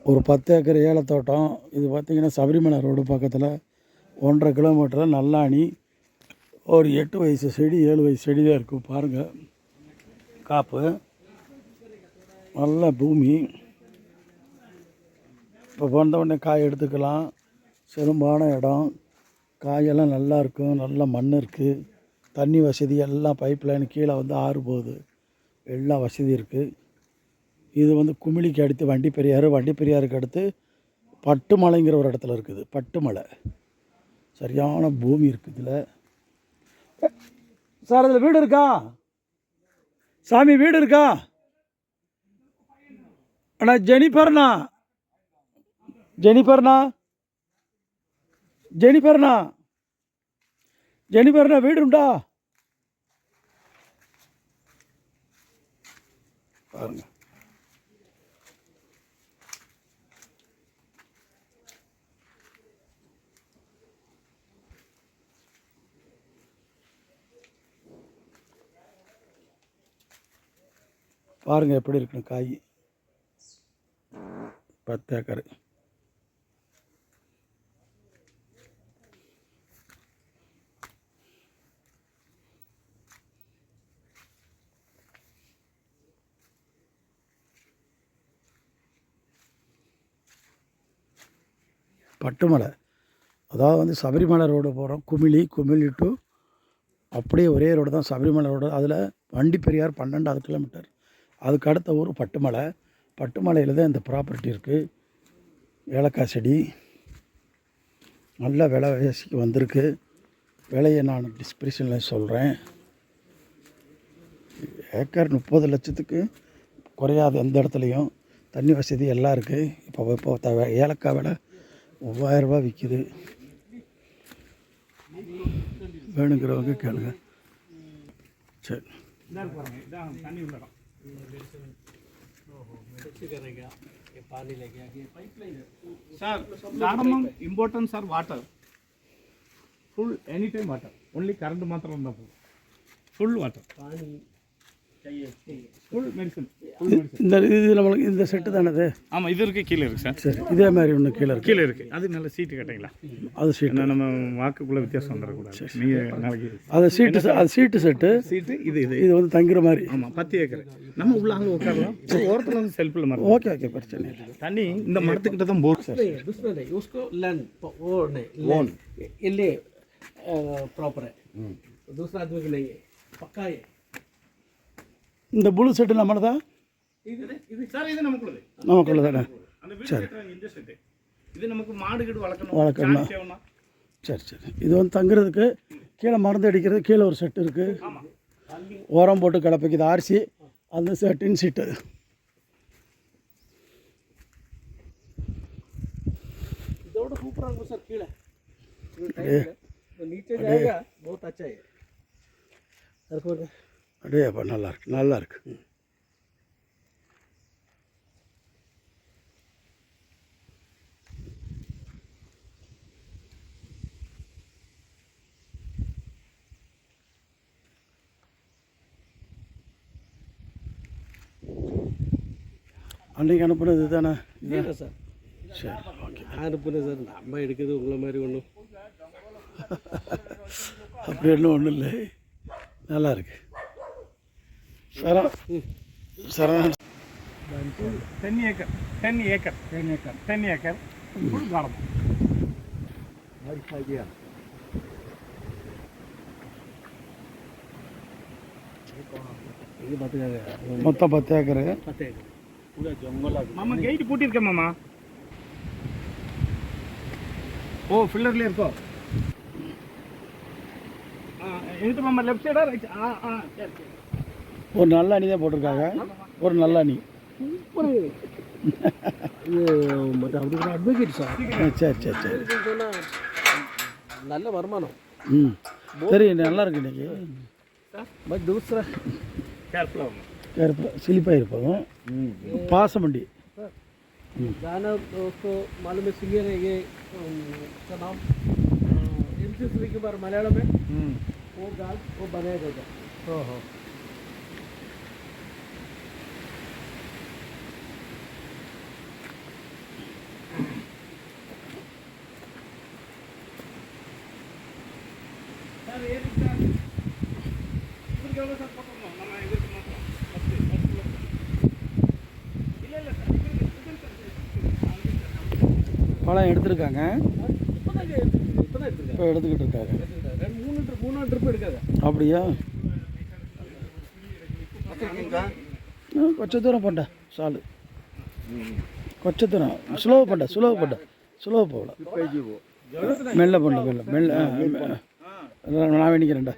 ஒரு 10 ஏக்கர் ஏலத்தோட்டம். இது பார்த்திங்கன்னா சபரிமலை ரோடு பக்கத்தில் 1.5 கிலோமீட்டரில் நல்லாணி. ஒரு 8 வயசு செடி 7 வயசு செடி தான் இருக்கும் பாருங்கள். காப்பு நல்ல பூமி. இப்போ வந்தவுடனே காய் எடுத்துக்கலாம். செழும்பான இடம், காயெல்லாம் நல்லா இருக்கும். நல்ல மண் இருக்குது. தண்ணி வசதி எல்லாம் பைப் லைன் கீழே வந்து ஆறு போகுது. எல்லா வசதி இருக்குது. இது வந்து குமிளிக்கு அடுத்து வண்டிப்பெரியாருக்கு அடுத்து பட்டுமலைங்கிற ஒரு இடத்துல இருக்குது. பட்டுமலை சரியான பூமி இருக்குது இதில். சார் அதில் வீடு இருக்கா சாமி? வீடு இருக்கா அண்ணா? ஜெனிஃபர்ண்ணா வீடு உண்டா பாருங்க. பாருங்கள் எப்படி இருக்குன்னு காய். 10 ஏக்கர். பட்டுமலை அதாவது வந்து சபரிமலை ரோடு போகிறோம். குமிளி டு அப்படியே ஒரே ரோடு தான் சபரிமலை ரோடு. அதில் வண்டிப்பெரியார் 12வது கிலோமீட்டர். அதுக்கு அடுத்த ஊர் பட்டுமலை. பட்டுமலையில் தான் இந்த ப்ராப்பர்ட்டி இருக்குது. ஏலக்காய் செடி நல்ல விலைவாசிக்கு வந்திருக்கு. விலையை நான் டிஸ்கிரிப்ஷனில் சொல்கிறேன். ஏக்கர் 30 லட்சத்துக்கு குறையாது எந்த இடத்துலையும். தண்ணி வசதி எல்லாம் இருக்குது. இப்போ ஏலக்காய் விலை 3000 ரூபா விற்கிது. வேணுங்கிறவங்க கேளுங்க. சரி sir, cardamom importance are water. Full anytime water. Only current matram undu. Full water. Full medicine. இந்த இது நம்மளுக்கு இந்த செட்டு தானே இது? ஆமாம், இது இருக்குது, கீழே இருக்குது சார். சரி, இதே மாதிரி ஒன்று கீழே இருக்குது. அது நல்ல சீட்டு கட்டிங்களா? அது சீட்டு நம்ம வாக்குக்குள்ளே வித்தியாசம் வந்துடக்கூடாது. நீங்கள் நாளைக்கு அது சீட்டு செட்டு. இது வந்து தங்குற மாதிரி. ஆமாம், 10 ஏக்கர். நம்ம உள்ள அங்கே உட்காரலாம். ஓரத்தில் வந்து செல்ஃபில் மாதிரி. ஓகே பிரச்சனை இல்லை. தண்ணி இந்த மரத்துக்கிட்ட தான் போர் சார். ಇಲ್ಲಿ प्रॉपर है, दूसरा आदमी के नहीं है, पक्का है. இந்த புளு செட்டு நம்மளதா? சார் இது நமக்குள்ளது. நமக்குள்ளதானே? சரி. இது நமக்கு மாடு கீடு வளர்க்கணும். சரி. இது வந்து தங்குறதுக்கு கீழே மருந்து அடிக்கிறது. கீழே ஒரு செட்டு இருக்குது. ஓரம் போட்டு கிளப்பிக்குது ஆர்சி. அந்த டின் சீட்டு. இதோட சூப்பராக இருக்கும் சார். கீழே नीचे जाएगा, बहुत अच्छा है. அப்படியே அப்போ நல்லா இருக்கு. அன்றைக்கி அனுப்புனது தானே? இல்லை சார். சரி, ஓகே. அனுப்புனேன் சார். நம்ம எடுக்கிறது உங்களை மாதிரி ஒன்றும் அப்படி ஒன்றும் இல்லை. நல்லா இருக்கு. சரண் 10 ஏக்கர் ஃபுல் கார்டன். மொத்தம் 10 ஏக்கரு. மாமா கேட் பூட்டியிருக்கேன் மாமா. ஓ, ஃபில்லர்லேயே இருக்கோ? எங்கிட்ட மாமா லெஃப்ட் சைடா ரைட்? சரி. ஒரு நல்ல அணி தான் போட்டிருக்காங்க. ஒரு நல்ல அணி. Advocate sir. சரி. நல்ல வருமானம். சரி, நல்லா இருக்கு இன்னைக்கு. பட் दूसरा கேர்ஃபுல்லாக சிலிப்பாக இருப்போம். பாசமண்டி गाना उसको मालूम है, सिंगर है ये, उसका नाम MC श्रीकुमार, मलयालम में. वो गाल वो बनाया गया था. சார் ஏறி சார் இவருக்கு எவ்வளோ சார் போட்டோம் நம்ம இதுக்கு மாத்திரம் இல்லை இல்லை சார் பழம் எடுத்திருக்காங்க, இப்போதான் எடுத்துருக்கேன். இப்போ எடுத்துக்கிட்டு இருக்காங்க. 3 ட்ரிப் எடுக்காது. அப்படியா? கொஞ்ச தூரம் போட்ட சாலு, கொஞ்ச தூரம் ஸ்லோவாக போகல, மெல்ல பண்ண மெல்ல நான் வேணிக்கிறேன்டா.